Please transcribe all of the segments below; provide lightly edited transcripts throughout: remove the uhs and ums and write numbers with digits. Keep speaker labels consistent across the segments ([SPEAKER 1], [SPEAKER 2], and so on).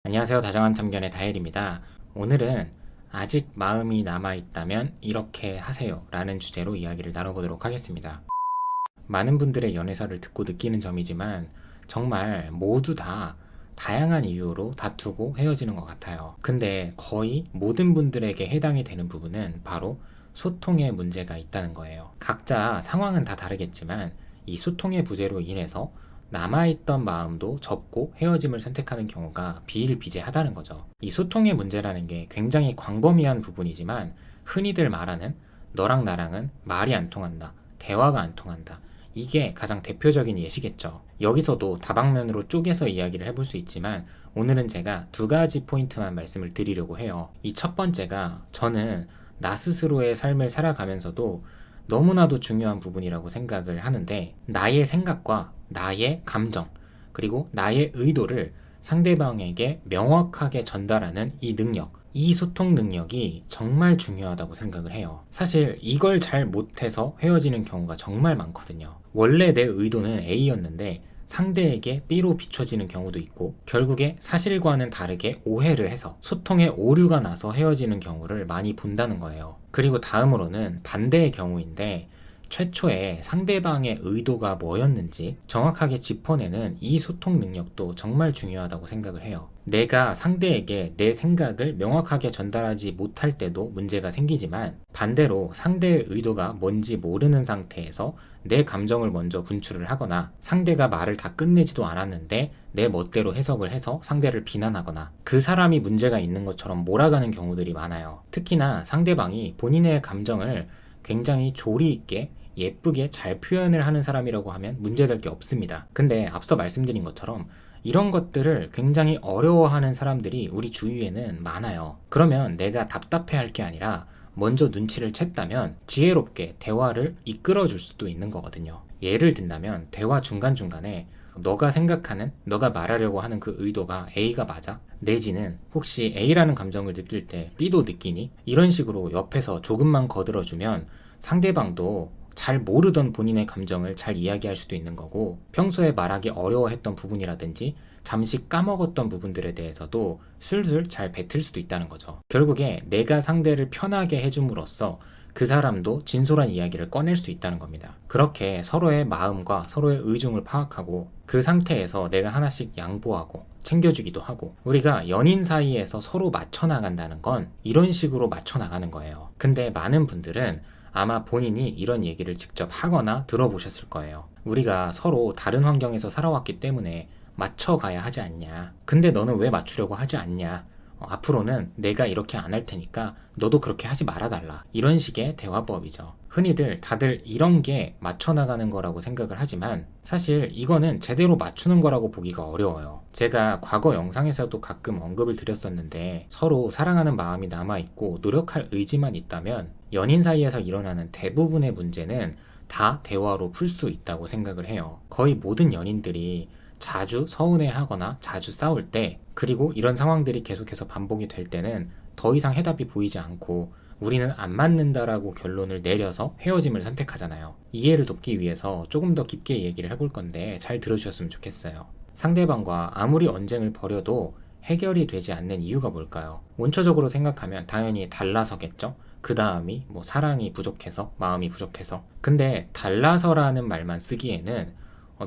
[SPEAKER 1] 안녕하세요. 다정한 참견의 다엘입니다. 오늘은 아직 마음이 남아있다면 이렇게 하세요 라는 주제로 이야기를 나눠보도록 하겠습니다. 많은 분들의 연애사를 듣고 느끼는 점이지만 정말 모두 다 다양한 이유로 다투고 헤어지는 것 같아요. 근데 거의 모든 분들에게 해당이 되는 부분은 바로 소통의 문제가 있다는 거예요. 각자 상황은 다 다르겠지만 이 소통의 부재로 인해서 남아있던 마음도 접고 헤어짐을 선택하는 경우가 비일비재하다는 거죠. 이 소통의 문제라는 게 굉장히 광범위한 부분이지만 흔히들 말하는 너랑 나랑은 말이 안 통한다, 대화가 안 통한다, 이게 가장 대표적인 예시겠죠. 여기서도 다방면으로 쪼개서 이야기를 해볼 수 있지만 오늘은 제가 두 가지 포인트만 말씀을 드리려고 해요. 이 첫 번째가 저는 나 스스로의 삶을 살아가면서도 너무나도 중요한 부분이라고 생각을 하는데, 나의 생각과 나의 감정 그리고 나의 의도를 상대방에게 명확하게 전달하는 이 능력, 이 소통 능력이 정말 중요하다고 생각을 해요. 사실 이걸 잘 못해서 헤어지는 경우가 정말 많거든요. 원래 내 의도는 A였는데 상대에게 B로 비춰지는 경우도 있고, 결국에 사실과는 다르게 오해를 해서 소통에 오류가 나서 헤어지는 경우를 많이 본다는 거예요. 그리고 다음으로는 반대의 경우인데, 최초에 상대방의 의도가 뭐였는지 정확하게 짚어내는 이 소통 능력도 정말 중요하다고 생각을 해요. 내가 상대에게 내 생각을 명확하게 전달하지 못할 때도 문제가 생기지만, 반대로 상대의 의도가 뭔지 모르는 상태에서 내 감정을 먼저 분출을 하거나 상대가 말을 다 끝내지도 않았는데 내 멋대로 해석을 해서 상대를 비난하거나 그 사람이 문제가 있는 것처럼 몰아가는 경우들이 많아요. 특히나 상대방이 본인의 감정을 굉장히 조리 있게 예쁘게 잘 표현을 하는 사람이라고 하면 문제될 게 없습니다. 근데 앞서 말씀드린 것처럼 이런 것들을 굉장히 어려워하는 사람들이 우리 주위에는 많아요. 그러면 내가 답답해할 게 아니라 먼저 눈치를 챘다면 지혜롭게 대화를 이끌어 줄 수도 있는 거거든요. 예를 든다면 대화 중간중간에 너가 생각하는, 너가 말하려고 하는 그 의도가 A가 맞아? 내지는 혹시 A라는 감정을 느낄 때 B도 느끼니? 이런 식으로 옆에서 조금만 거들어주면 상대방도 잘 모르던 본인의 감정을 잘 이야기할 수도 있는 거고, 평소에 말하기 어려워했던 부분이라든지 잠시 까먹었던 부분들에 대해서도 술술 잘 뱉을 수도 있다는 거죠. 결국에 내가 상대를 편하게 해줌으로써 그 사람도 진솔한 이야기를 꺼낼 수 있다는 겁니다. 그렇게 서로의 마음과 서로의 의중을 파악하고 그 상태에서 내가 하나씩 양보하고 챙겨주기도 하고, 우리가 연인 사이에서 서로 맞춰 나간다는 건 이런 식으로 맞춰 나가는 거예요. 근데 많은 분들은 아마 본인이 이런 얘기를 직접 하거나 들어보셨을 거예요. 우리가 서로 다른 환경에서 살아왔기 때문에 맞춰가야 하지 않냐. 근데 너는 왜 맞추려고 하지 않냐. 앞으로는 내가 이렇게 안 할 테니까 너도 그렇게 하지 말아달라. 이런 식의 대화법이죠. 흔히들 다들 이런 게 맞춰나가는 거라고 생각을 하지만 사실 이거는 제대로 맞추는 거라고 보기가 어려워요. 제가 과거 영상에서도 가끔 언급을 드렸었는데, 서로 사랑하는 마음이 남아있고 노력할 의지만 있다면 연인 사이에서 일어나는 대부분의 문제는 다 대화로 풀 수 있다고 생각을 해요. 거의 모든 연인들이 자주 서운해하거나 자주 싸울 때, 그리고 이런 상황들이 계속해서 반복이 될 때는 더 이상 해답이 보이지 않고 우리는 안 맞는다라고 결론을 내려서 헤어짐을 선택하잖아요. 이해를 돕기 위해서 조금 더 깊게 얘기를 해볼 건데 잘 들어주셨으면 좋겠어요. 상대방과 아무리 언쟁을 벌여도 해결이 되지 않는 이유가 뭘까요? 원초적으로 생각하면 당연히 달라서겠죠? 그 다음이 사랑이 부족해서, 마음이 부족해서. 근데 달라서라는 말만 쓰기에는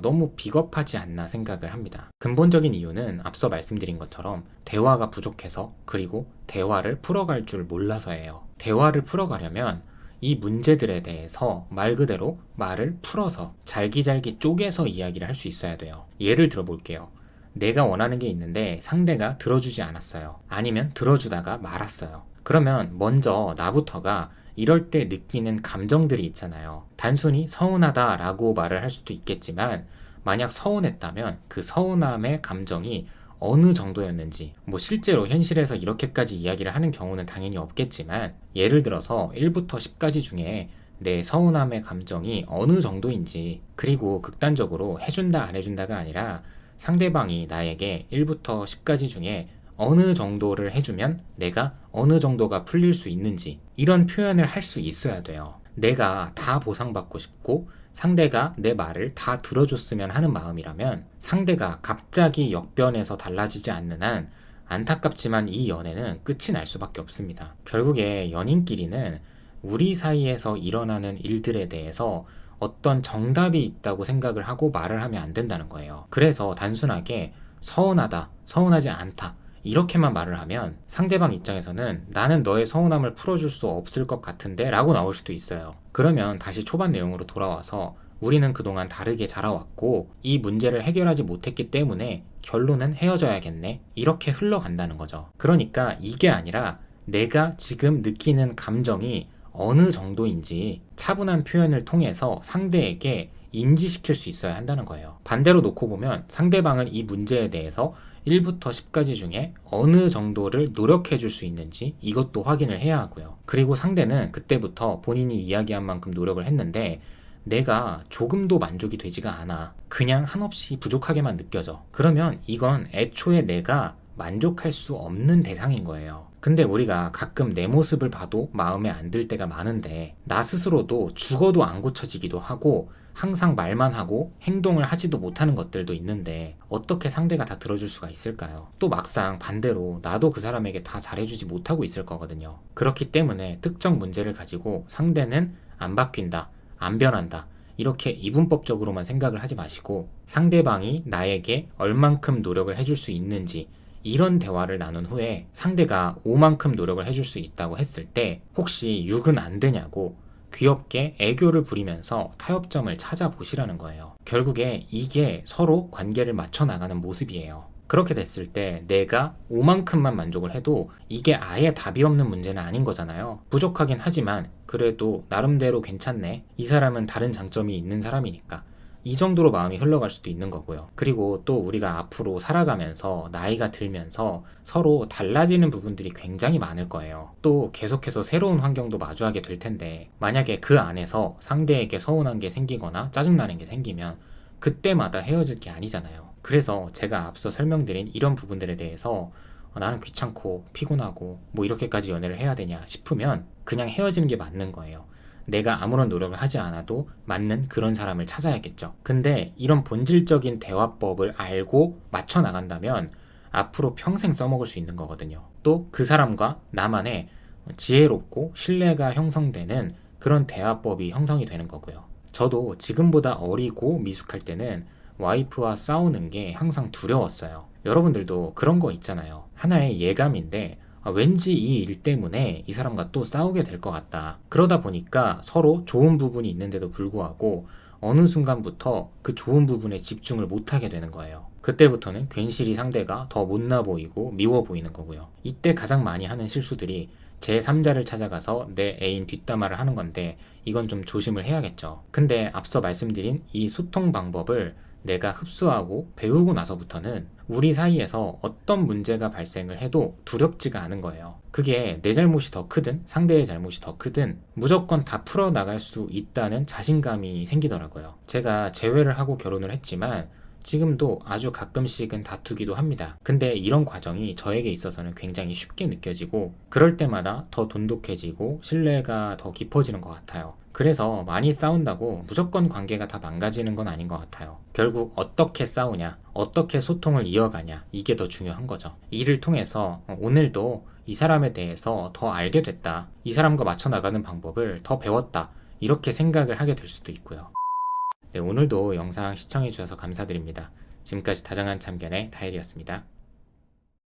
[SPEAKER 1] 너무 비겁하지 않나 생각을 합니다. 근본적인 이유는 앞서 말씀드린 것처럼 대화가 부족해서, 그리고 대화를 풀어갈 줄 몰라서예요. 대화를 풀어가려면 이 문제들에 대해서 말 그대로 말을 풀어서 잘기잘기 쪼개서 이야기를 할 수 있어야 돼요. 예를 들어볼게요. 내가 원하는 게 있는데 상대가 들어주지 않았어요. 아니면 들어주다가 말았어요. 그러면 먼저 나부터가 이럴 때 느끼는 감정들이 있잖아요. 단순히 서운하다라고 말을 할 수도 있겠지만, 만약 서운했다면 그 서운함의 감정이 어느 정도였는지, 실제로 현실에서 이렇게까지 이야기를 하는 경우는 당연히 없겠지만, 예를 들어서 1부터 10까지 중에 내 서운함의 감정이 어느 정도인지, 그리고 극단적으로 해준다 안 해준다가 아니라 상대방이 나에게 1부터 10까지 중에 어느 정도를 해주면 내가 어느 정도가 풀릴 수 있는지, 이런 표현을 할 수 있어야 돼요. 내가 다 보상받고 싶고 상대가 내 말을 다 들어줬으면 하는 마음이라면, 상대가 갑자기 역변해서 달라지지 않는 한 안타깝지만 이 연애는 끝이 날 수밖에 없습니다. 결국에 연인끼리는 우리 사이에서 일어나는 일들에 대해서 어떤 정답이 있다고 생각을 하고 말을 하면 안 된다는 거예요. 그래서 단순하게 서운하다, 서운하지 않다, 이렇게만 말을 하면 상대방 입장에서는 나는 너의 서운함을 풀어줄 수 없을 것 같은데 라고 나올 수도 있어요. 그러면 다시 초반 내용으로 돌아와서 우리는 그동안 다르게 자라왔고 이 문제를 해결하지 못했기 때문에 결론은 헤어져야겠네, 이렇게 흘러간다는 거죠. 그러니까 이게 아니라 내가 지금 느끼는 감정이 어느 정도인지 차분한 표현을 통해서 상대에게 인지시킬 수 있어야 한다는 거예요. 반대로 놓고 보면 상대방은 이 문제에 대해서 1부터 10까지 중에 어느 정도를 노력해 줄 수 있는지 이것도 확인을 해야 하고요. 그리고 상대는 그때부터 본인이 이야기한 만큼 노력을 했는데 내가 조금도 만족이 되지가 않아, 그냥 한없이 부족하게만 느껴져, 그러면 이건 애초에 내가 만족할 수 없는 대상인 거예요. 근데 우리가 가끔 내 모습을 봐도 마음에 안 들 때가 많은데 나 스스로도 죽어도 안 고쳐지기도 하고 항상 말만 하고 행동을 하지도 못하는 것들도 있는데 어떻게 상대가 다 들어줄 수가 있을까요? 또 막상 반대로 나도 그 사람에게 다 잘해주지 못하고 있을 거거든요. 그렇기 때문에 특정 문제를 가지고 상대는 안 바뀐다, 안 변한다, 이렇게 이분법적으로만 생각을 하지 마시고 상대방이 나에게 얼만큼 노력을 해줄 수 있는지 이런 대화를 나눈 후에 상대가 5만큼 노력을 해줄 수 있다고 했을 때 혹시 6은 안 되냐고 귀엽게 애교를 부리면서 타협점을 찾아보시라는 거예요. 결국에 이게 서로 관계를 맞춰 나가는 모습이에요. 그렇게 됐을 때 내가 5만큼만 만족을 해도 이게 아예 답이 없는 문제는 아닌 거잖아요. 부족하긴 하지만 그래도 나름대로 괜찮네, 이 사람은 다른 장점이 있는 사람이니까, 이 정도로 마음이 흘러갈 수도 있는 거고요. 그리고 또 우리가 앞으로 살아가면서 나이가 들면서 서로 달라지는 부분들이 굉장히 많을 거예요. 또 계속해서 새로운 환경도 마주하게 될 텐데 만약에 그 안에서 상대에게 서운한 게 생기거나 짜증나는 게 생기면 그때마다 헤어질 게 아니잖아요. 그래서 제가 앞서 설명드린 이런 부분들에 대해서 나는 귀찮고 피곤하고 뭐 이렇게까지 연애를 해야 되냐 싶으면 그냥 헤어지는 게 맞는 거예요. 내가 아무런 노력을 하지 않아도 맞는 그런 사람을 찾아야겠죠. 근데 이런 본질적인 대화법을 알고 맞춰 나간다면 앞으로 평생 써먹을 수 있는 거거든요. 또 그 사람과 나만의 지혜롭고 신뢰가 형성되는 그런 대화법이 형성이 되는 거고요. 저도 지금보다 어리고 미숙할 때는 와이프와 싸우는 게 항상 두려웠어요. 여러분들도 그런 거 있잖아요. 하나의 예감인데 왠지 이 일 때문에 이 사람과 또 싸우게 될 것 같다. 그러다 보니까 서로 좋은 부분이 있는데도 불구하고 어느 순간부터 그 좋은 부분에 집중을 못하게 되는 거예요. 그때부터는 괜시리 상대가 더 못나 보이고 미워 보이는 거고요. 이때 가장 많이 하는 실수들이 제3자를 찾아가서 내 애인 뒷담화를 하는 건데 이건 좀 조심을 해야겠죠. 근데 앞서 말씀드린 이 소통 방법을 내가 흡수하고 배우고 나서부터는 우리 사이에서 어떤 문제가 발생을 해도 두렵지가 않은 거예요. 그게 내 잘못이 더 크든 상대의 잘못이 더 크든 무조건 다 풀어나갈 수 있다는 자신감이 생기더라고요. 제가 재회를 하고 결혼을 했지만 지금도 아주 가끔씩은 다투기도 합니다. 근데 이런 과정이 저에게 있어서는 굉장히 쉽게 느껴지고 그럴 때마다 더 돈독해지고 신뢰가 더 깊어지는 것 같아요. 그래서 많이 싸운다고 무조건 관계가 다 망가지는 건 아닌 것 같아요. 결국 어떻게 싸우냐, 어떻게 소통을 이어가냐, 이게 더 중요한 거죠. 이를 통해서 오늘도 이 사람에 대해서 더 알게 됐다, 이 사람과 맞춰 나가는 방법을 더 배웠다, 이렇게 생각을 하게 될 수도 있고요. 네, 오늘도 영상 시청해주셔서 감사드립니다. 지금까지 다정한 참견의 다일이었습니다.